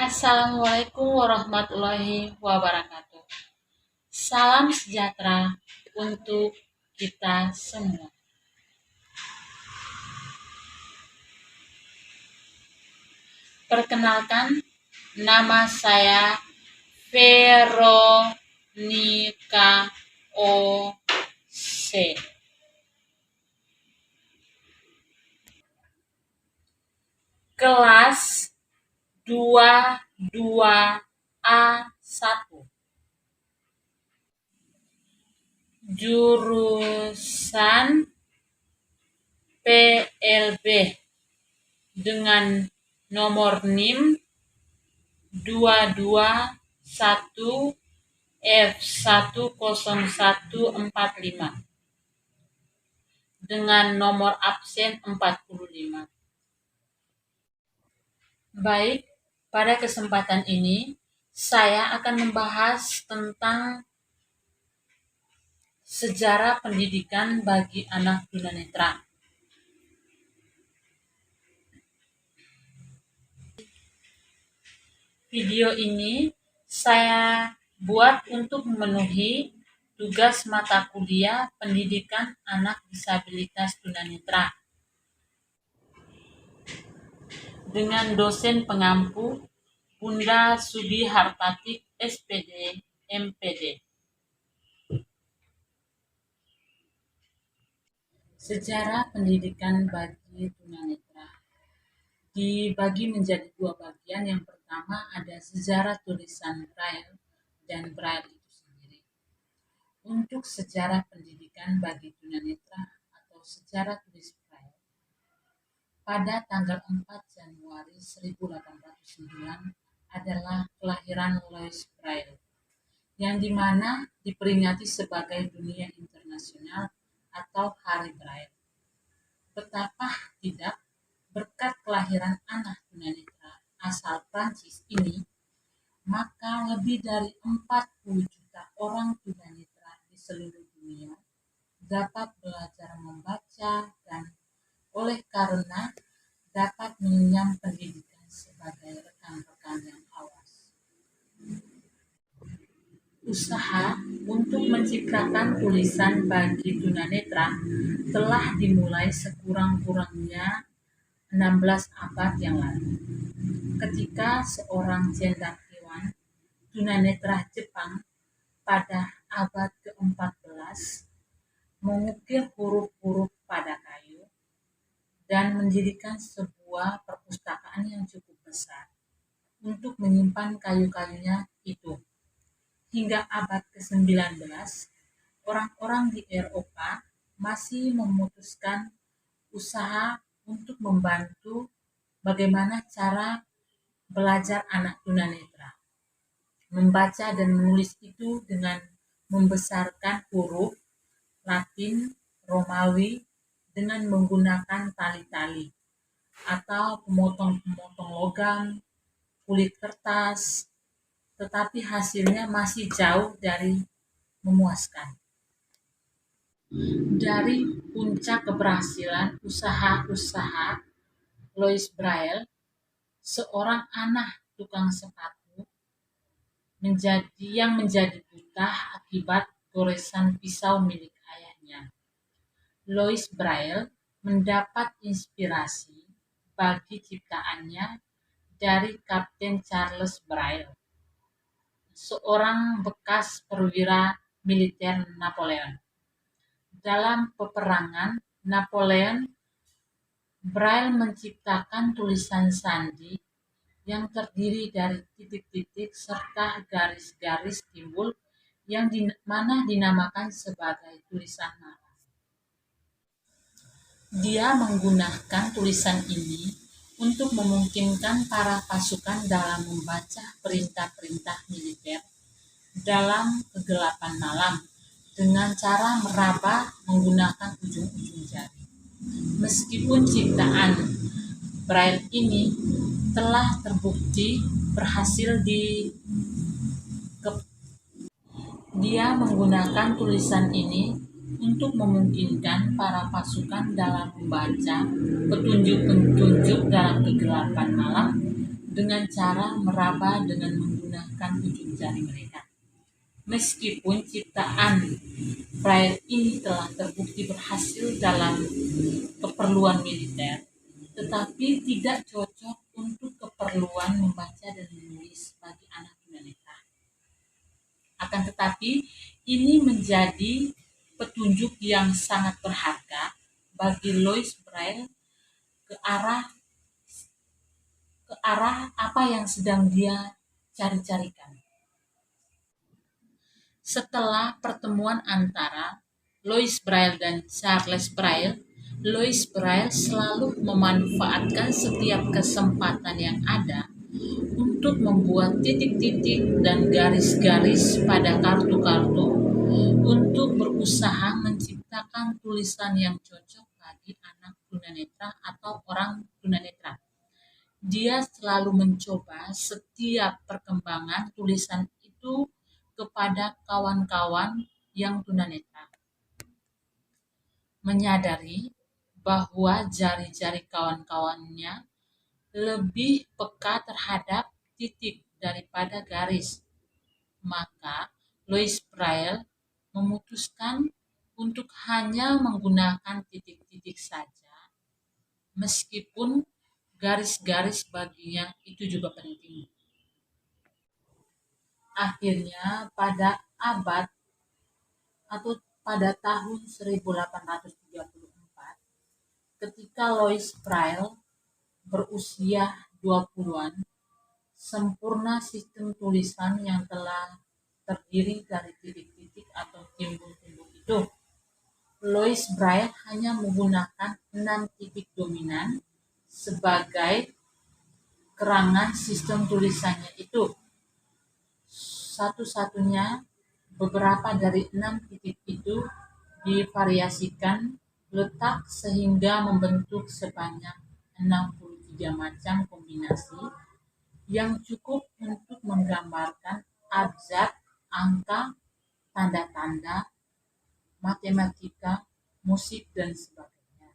Assalamualaikum warahmatullahi wabarakatuh. Salam sejahtera untuk kita semua. Perkenalkan, nama saya Veronica O.C. Kelas 22A1. Jurusan PLB dengan nomor NIM 221 F10145 dengan nomor absen 45. Baik, pada kesempatan ini saya akan membahas tentang sejarah pendidikan bagi anak tunanetra. Video ini saya buat untuk memenuhi tugas mata kuliah pendidikan anak disabilitas tunanetra dengan dosen pengampu Bunda Sudi Hartatik SPD MPD. Sejarah pendidikan bagi tunanetra dibagi menjadi dua bagian. Yang pertama ada sejarah tulisan Braille dan Braille itu sendiri. Untuk sejarah pendidikan bagi tunanetra atau sejarah tulis Braille, pada tanggal 4 Januari 1809 adalah kelahiran Louis Braille, yang dimana diperingati sebagai Dunia Internasional atau Hari Braille. Betapa tidak, berkat kelahiran anak tunanetra asal Prancis ini, maka lebih dari 40 juta orang tunanetra di seluruh dunia dapat belajar membaca dan oleh karena dapat mengenyam pendidikan sebagai rekan-rekan yang awas. Usaha untuk menciptakan tulisan bagi tunanetra telah dimulai sekurang-kurangnya 16 abad yang lalu, ketika seorang cendekiawan tunanetra Jepang pada abad ke-14 mengukir huruf-huruf pada kayu dan mendirikan sebuah perpustakaan yang cukup besar untuk menyimpan kayu-kayunya itu. Hingga abad ke-19, orang-orang di Eropa masih memutuskan usaha untuk membantu bagaimana cara belajar anak tunanetra membaca dan menulis itu dengan membesarkan huruf Latin, Romawi dengan menggunakan tali-tali atau pemotong-pemotong logam, kulit kertas, tetapi hasilnya masih jauh dari memuaskan. Dari puncak keberhasilan usaha-usaha Louis Braille, seorang anak tukang sepatu yang menjadi buta akibat goresan pisau milik ayahnya. Louis Braille mendapat inspirasi bagi ciptaannya dari Kapten Charles Braille, seorang bekas perwira militer Napoleon. Dalam peperangan Napoleon, Braille menciptakan tulisan sandi yang terdiri dari titik-titik serta garis-garis timbul yang mana dinamakan sebagai tulisan malam. Dia menggunakan tulisan ini untuk memungkinkan para pasukan dalam membaca perintah-perintah militer dalam kegelapan malam dengan cara meraba menggunakan ujung-ujung jari. Meskipun ciptaan Braille ini telah terbukti berhasil dia menggunakan tulisan ini untuk memungkinkan para pasukan dalam membaca petunjuk-petunjuk dalam kegelapan malam dengan cara meraba dengan menggunakan ujung jari mereka. Meskipun ciptaan Braille ini telah terbukti berhasil dalam keperluan militer, tetapi tidak cocok untuk keperluan membaca dan menulis bagi anak tunanetra. Akan tetapi, ini menjadi petunjuk yang sangat berharga bagi Louis Braille ke arah apa yang sedang dia cari-carikan. Setelah pertemuan antara Louis Braille dan Charles Braille, Louis Braille selalu memanfaatkan setiap kesempatan yang ada untuk membuat titik-titik dan garis-garis pada kartu-kartu untuk berusaha menciptakan tulisan yang cocok bagi anak tunanetra atau orang tunanetra. Dia selalu mencoba setiap perkembangan tulisan itu kepada kawan-kawan yang tunanetra, menyadari bahwa jari-jari kawan-kawannya lebih peka terhadap titik daripada garis. Maka Louis Braille memutuskan untuk hanya menggunakan titik-titik saja, meskipun garis-garis baginya itu juga penting. Akhirnya pada abad atau pada tahun 1834, ketika Louis Braille berusia 20-an, sempurna sistem tulisan yang telah terdiri dari titik-titik atau timbul-timbul itu. Louis Braille hanya menggunakan 6 titik dominan sebagai kerangan sistem tulisannya itu. Satu-satunya beberapa dari 6 titik itu divariasikan letak sehingga membentuk sebanyak 63 macam kombinasi yang cukup untuk menggambarkan abjad, angka, tanda-tanda, matematika, musik, dan sebagainya.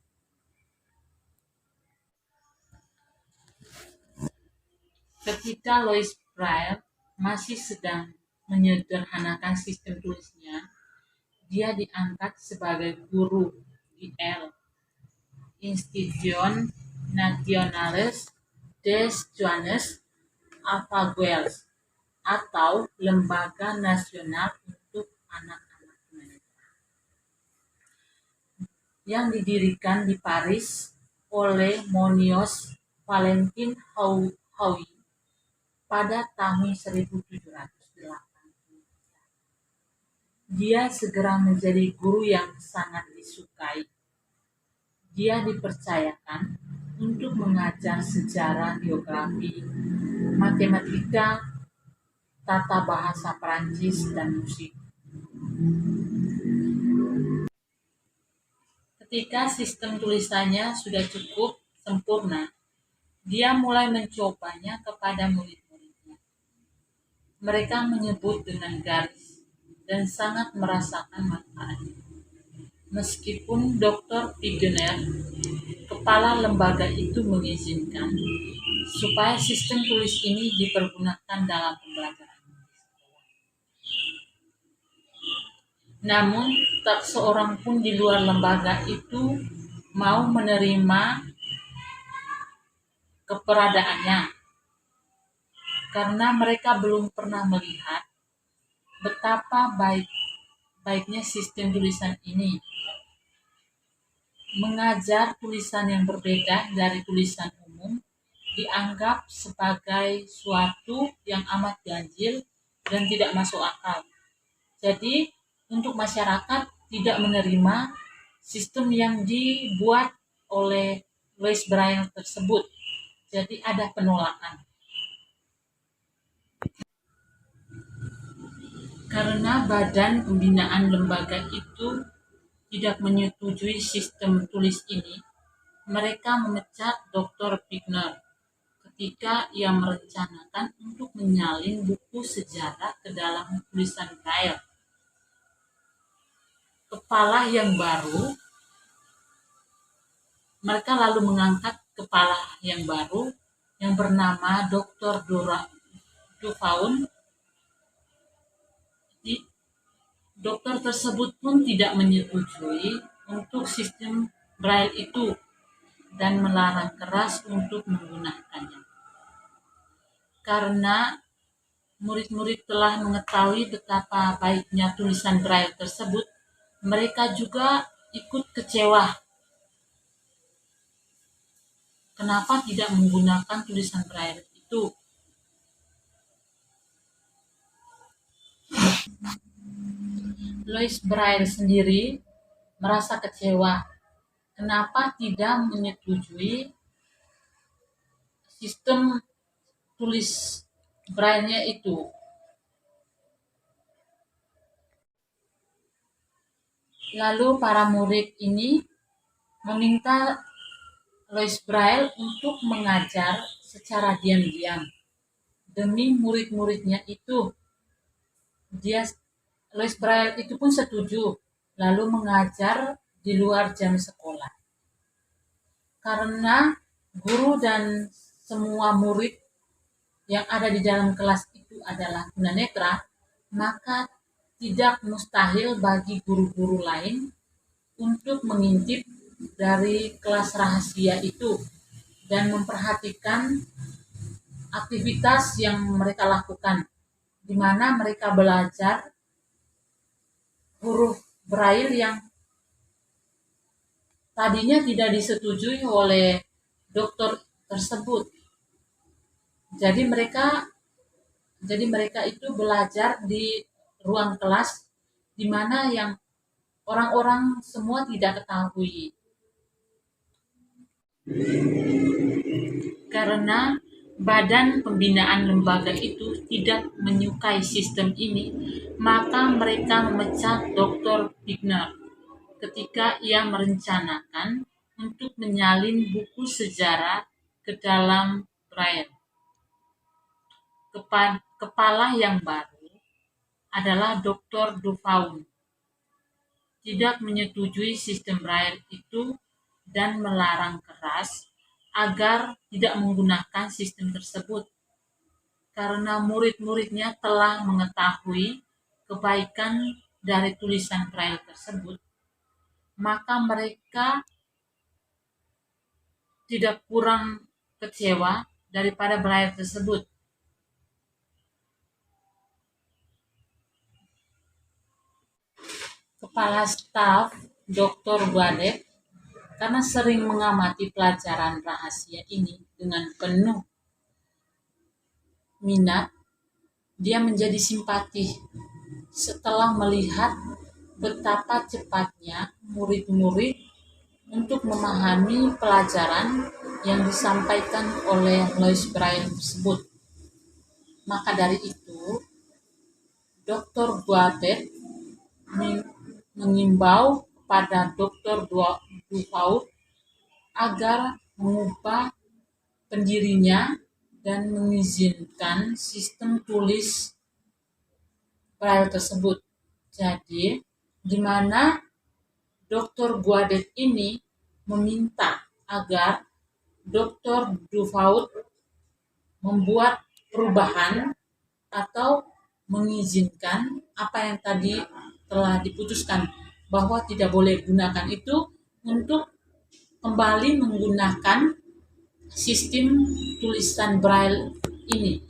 Ketika Louis Braille masih sedang menyederhanakan sistem tulisnya, dia diangkat sebagai guru di Institution Nationales des Jones Avaguels atau Lembaga Nasional untuk Anak-anak Tunanetra yang didirikan di Paris oleh Monios Valentin Hauy pada tahun 1780. Dia segera menjadi guru yang sangat disukai. Dia dipercayakan untuk mengajar sejarah, geografi, matematika, tata bahasa Perancis, dan musik. Ketika sistem tulisannya sudah cukup sempurna, dia mulai mencobanya kepada murid-muridnya. Mereka menyebut dengan garis dan sangat merasakan manfaatnya. Meskipun Dr. Pigener, kepala lembaga itu, mengizinkan supaya sistem tulis ini dipergunakan dalam pembelajaran di sekolah. Namun, tak seorang pun di luar lembaga itu mau menerima keberadaannya, karena mereka belum pernah melihat betapa baiknya sistem tulisan ini. Mengajar tulisan yang berbeda dari tulisan umum dianggap sebagai suatu yang amat ganjil dan tidak masuk akal. Jadi, untuk masyarakat tidak menerima sistem yang dibuat oleh Louis Braille tersebut. Jadi ada penolakan. Karena badan pembinaan lembaga itu tidak menyetujui sistem tulis ini, mereka memecat Dr. Pigener ketika ia merencanakan untuk menyalin buku sejarah ke dalam tulisan Braille. Mereka lalu mengangkat kepala yang baru yang bernama Dr. Dufaun. Dokter tersebut pun tidak menyetujui untuk sistem Braille itu dan melarang keras untuk menggunakannya. Karena murid-murid telah mengetahui betapa baiknya tulisan Braille tersebut, mereka juga ikut kecewa. Kenapa tidak menggunakan tulisan Braille itu? Louis Braille sendiri merasa kecewa. Kenapa tidak menyetujui sistem tulis Braille-nya itu? Lalu para murid ini meminta Louis Braille untuk mengajar secara diam-diam demi murid-muridnya itu. Louis Braille itu pun setuju, lalu mengajar di luar jam sekolah. Karena guru dan semua murid yang ada di dalam kelas itu adalah tunanetra, maka tidak mustahil bagi guru-guru lain untuk mengintip dari kelas rahasia itu dan memperhatikan aktivitas yang mereka lakukan, di mana mereka belajar huruf Braille yang tadinya tidak disetujui oleh dokter tersebut. Jadi mereka itu belajar di ruang kelas di mana yang orang-orang semua tidak ketahui. Karena badan pembinaan lembaga itu tidak menyukai sistem ini, maka mereka memecat Dr. Wigner ketika ia merencanakan untuk menyalin buku sejarah ke dalam Braille. Kepala yang baru adalah Dr. Dufaun. Tidak menyetujui sistem Braille itu dan melarang keras agar tidak menggunakan sistem tersebut. Karena murid-muridnya telah mengetahui kebaikan dari tulisan Braille tersebut, maka mereka tidak kurang kecewa daripada Braille tersebut. Kepala staf Dr. Guadet, karena sering mengamati pelajaran rahasia ini dengan penuh minat, dia menjadi simpati setelah melihat betapa cepatnya murid-murid untuk memahami pelajaran yang disampaikan oleh Louis Braille tersebut. Maka dari itu, Dr. Guadet mengimbau kepada Dr. Dufaun agar mengubah pendirinya dan mengizinkan sistem tulis Braille tersebut. Jadi, di mana Dr. Guadet ini meminta agar Dr. Dufaun membuat perubahan atau mengizinkan apa yang tadi telah diputuskan bahwa tidak boleh gunakan itu untuk kembali menggunakan sistem tulisan Braille ini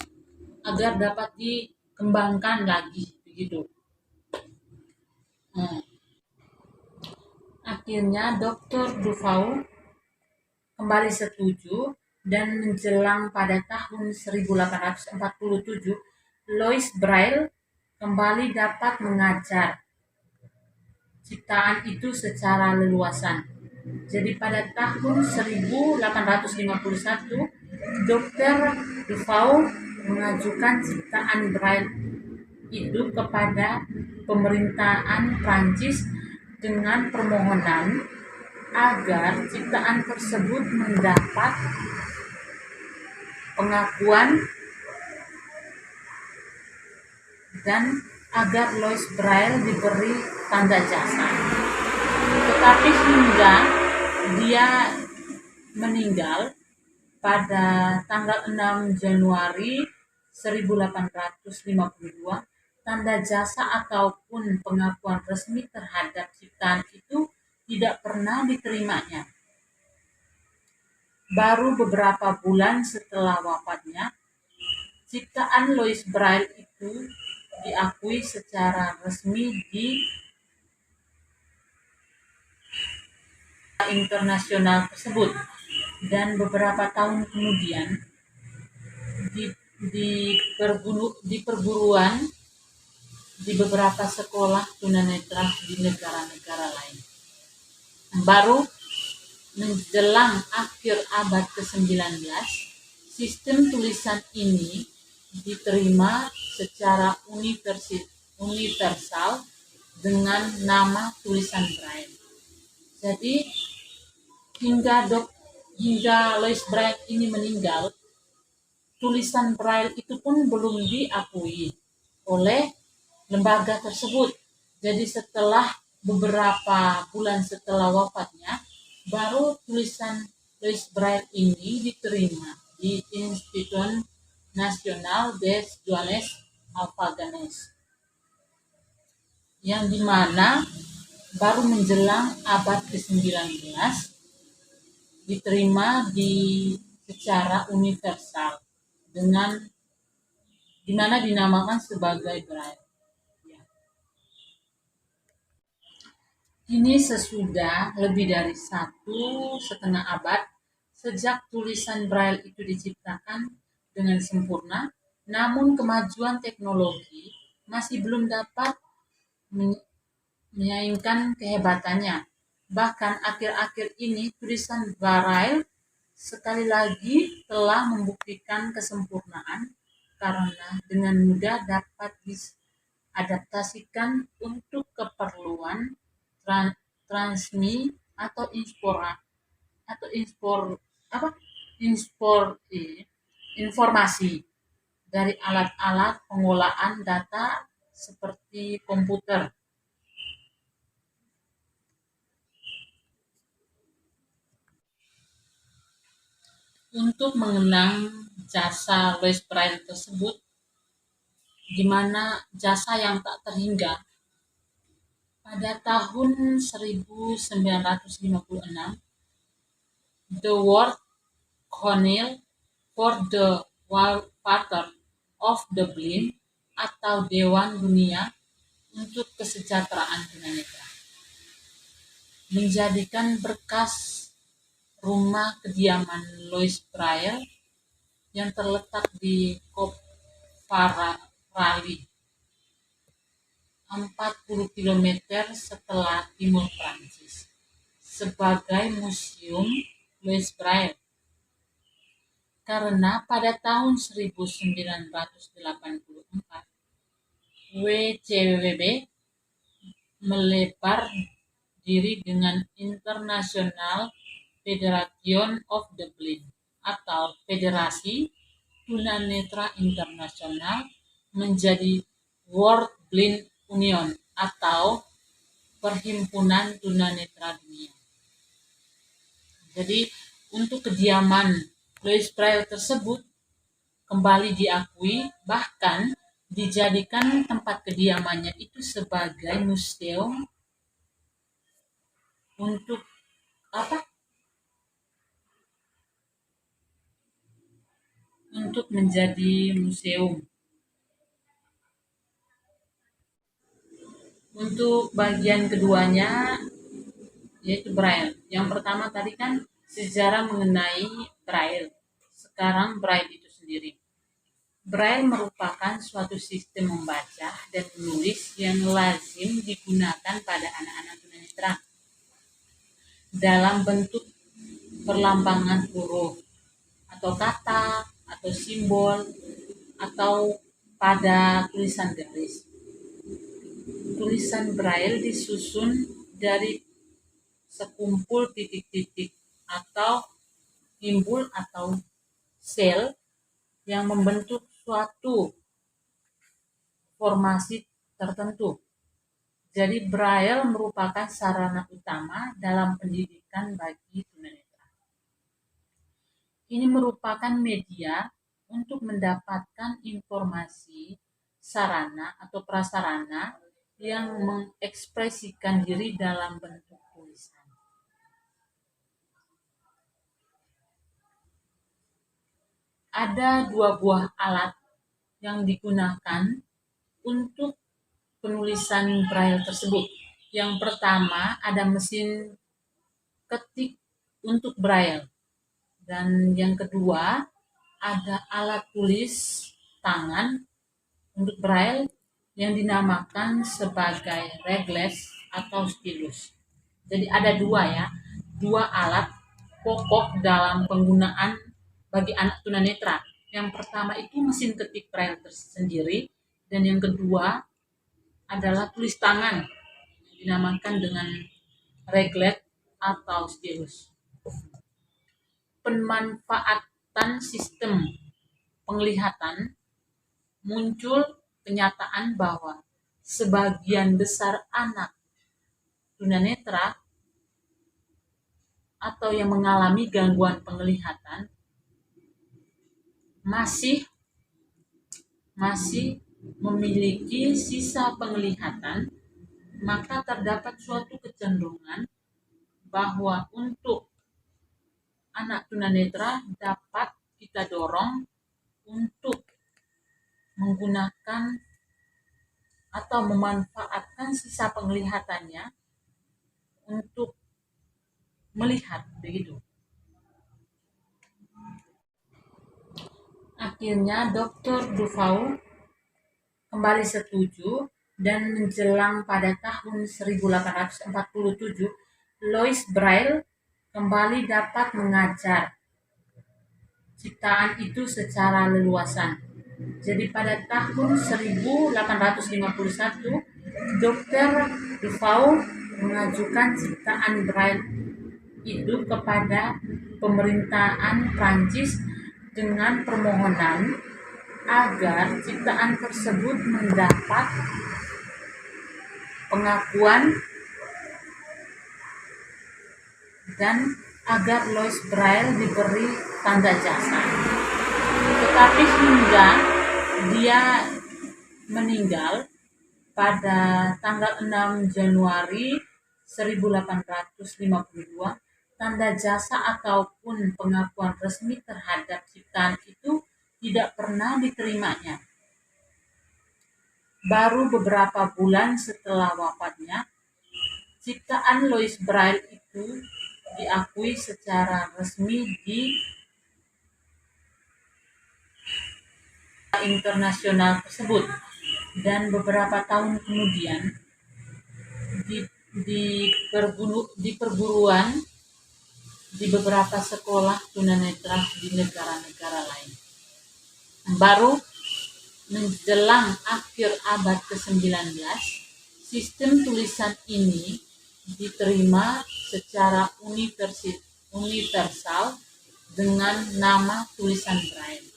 agar dapat dikembangkan lagi begitu. Akhirnya Dr. Dufaun kembali setuju dan menjelang pada tahun 1847 Louis Braille kembali dapat mengajar ciptaan itu secara leluasan. Jadi pada tahun 1851 Dr. Dufaun mengajukan ciptaan Braille itu kepada pemerintahan Prancis dengan permohonan agar ciptaan tersebut mendapat pengakuan dan agar Louis Braille diberi tanda jasa. Tetapi hingga dia meninggal pada tanggal 6 Januari 1852, tanda jasa ataupun pengakuan resmi terhadap ciptaan itu tidak pernah diterimanya. Baru beberapa bulan setelah wafatnya, ciptaan Louis Braille itu diakui secara resmi di internasional tersebut, dan beberapa tahun kemudian di perguruan di beberapa sekolah tunanetra di negara-negara lain. Baru menjelang akhir abad ke-19, sistem tulisan ini diterima secara universal dengan nama tulisan Braille. Jadi hingga Louis Braille ini meninggal, tulisan Braille itu pun belum diakui oleh lembaga tersebut. Jadi setelah beberapa bulan setelah wafatnya, baru tulisan Louis Braille ini diterima di Institut National des Douanes Afghanes, yang dimana baru menjelang abad ke-19 diterima secara universal dengan dimana dinamakan sebagai Braille. Kini sesudah lebih dari 1,5 abad sejak tulisan Braille itu diciptakan dengan sempurna, namun kemajuan teknologi masih belum dapat menyaingkan kehebatannya. Bahkan akhir-akhir ini tulisan Braille sekali lagi telah membuktikan kesempurnaan karena dengan mudah dapat diadaptasikan untuk keperluan transmisi atau informasi dari alat-alat pengolahan data seperti komputer. Untuk mengenang jasa Louis Braille tersebut, di mana jasa yang tak terhingga, pada tahun 1956, The World Council for the Welfare of the Blind atau Dewan Dunia untuk Kesejahteraan Tunanetra menjadikan berkas rumah kediaman Louis Braille yang terletak di Covarrubias, 40 km setelah timur Prancis, sebagai Museum Louis Braille. Karena pada tahun 1984 WCWB melebar diri dengan International Federation of the Blind atau Federasi Tunanetra Internasional menjadi World Blind Union atau Perhimpunan Tunanetra Dunia. Jadi untuk kediaman Louis Braille tersebut kembali diakui, bahkan dijadikan tempat kediamannya itu sebagai museum untuk menjadi museum. Untuk bagian keduanya yaitu Braille. Yang pertama tadi kan sejarah mengenai Braille. Sekarang Braille itu sendiri. Braille merupakan suatu sistem membaca dan menulis yang lazim digunakan pada anak-anak tunanetra dalam bentuk perlambangan huruf atau kata atau simbol atau pada tulisan garis. Tulisan Braille disusun dari sekumpul titik-titik atau timbul atau sel yang membentuk suatu formasi tertentu. Jadi Braille merupakan sarana utama dalam pendidikan bagi tunanetra. Ini merupakan media untuk mendapatkan informasi, sarana atau prasarana yang mengekspresikan diri dalam bentuk tulisan. Ada dua buah alat yang digunakan untuk penulisan braille tersebut. Yang pertama ada mesin ketik untuk braille, dan yang kedua ada alat tulis tangan untuk braille yang dinamakan sebagai regles atau stylus. Jadi ada dua ya, dua alat pokok dalam penggunaan bagi anak tunanetra. Yang pertama itu mesin ketik braille tersendiri, dan yang kedua adalah tulis tangan yang dinamakan dengan reglet atau stylus. Pemanfaatan sistem penglihatan, muncul kenyataan bahwa sebagian besar anak tunanetra atau yang mengalami gangguan penglihatan masih memiliki sisa penglihatan, maka terdapat suatu kecenderungan bahwa untuk anak tunanetra dapat kita dorong untuk menggunakan atau memanfaatkan sisa penglihatannya untuk melihat, begitu. Akhirnya Dr. Dufaul kembali setuju, dan menjelang pada tahun 1847 Louis Braille kembali dapat mengajar ciptaan itu secara leluasan. Jadi pada tahun 1851 Dr. Dufaul mengajukan ciptaan Braille itu kepada pemerintahan Prancis dengan permohonan agar ciptaan tersebut mendapat pengakuan dan agar Louis Braille diberi tanda jasa. Tetapi hingga dia meninggal pada tanggal 6 Januari 1852, tanda jasa ataupun pengakuan resmi terhadap ciptaan itu tidak pernah diterimanya. Baru beberapa bulan setelah wafatnya, ciptaan Louis Braille itu diakui secara resmi di internasional tersebut, dan beberapa tahun kemudian di perguruan di beberapa sekolah tunanetra di negara-negara lain. Baru menjelang akhir abad ke-19, sistem tulisan ini diterima secara universal dengan nama tulisan Braille.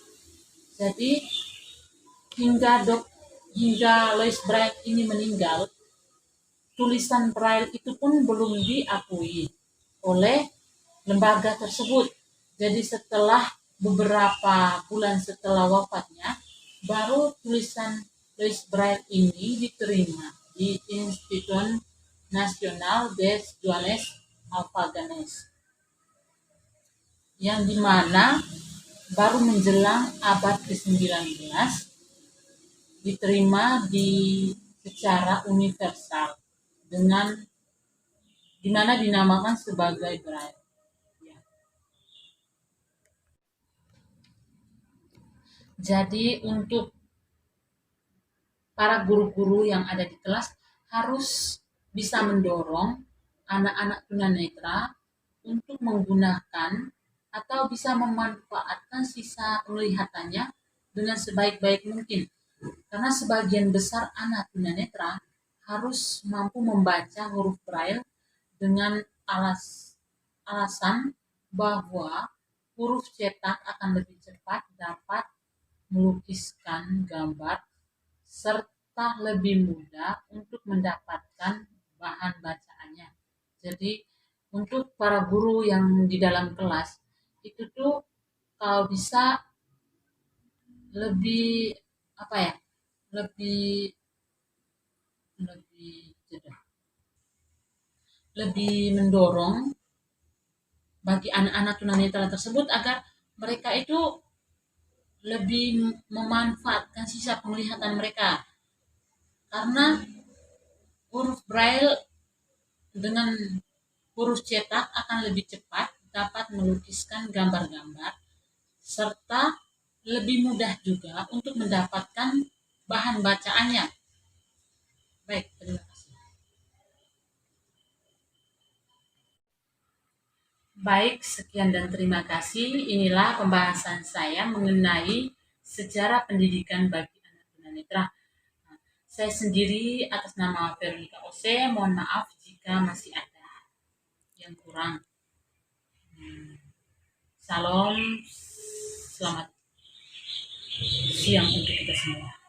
Jadi hingga Louis Braille ini meninggal, tulisan Braille itu pun belum diakui oleh lembaga tersebut. Jadi setelah beberapa bulan setelah wafatnya, baru tulisan Louis Braille ini diterima di Institut National des Douanes Alphaganès, yang dimana baru menjelang abad ke-19 diterima secara universal dengan dimana dinamakan sebagai Braille. Jadi untuk para guru-guru yang ada di kelas harus bisa mendorong anak-anak tunanetra untuk menggunakan atau bisa memanfaatkan sisa penglihatannya dengan sebaik-baik mungkin. Karena sebagian besar anak tunanetra harus mampu membaca huruf Braille dengan alasan bahwa huruf cetak akan lebih cepat dapat melukiskan gambar serta lebih mudah untuk mendapatkan bahan bacaannya. Jadi untuk para guru yang di dalam kelas itu tuh kalau bisa lebih apa ya, lebih lebih lebih mendorong bagi anak-anak tunanetra tersebut agar mereka itu lebih memanfaatkan sisa penglihatan mereka, karena huruf braille dengan huruf cetak akan lebih cepat dapat melukiskan gambar-gambar serta lebih mudah juga untuk mendapatkan bahan bacaannya. Baik, terima kasih. Baik, sekian dan terima kasih. Inilah pembahasan saya mengenai sejarah pendidikan bagi anak tunanetra. Saya sendiri atas nama Veronica Ose, mohon maaf jika masih ada yang kurang. Salam, selamat siang untuk kita semua.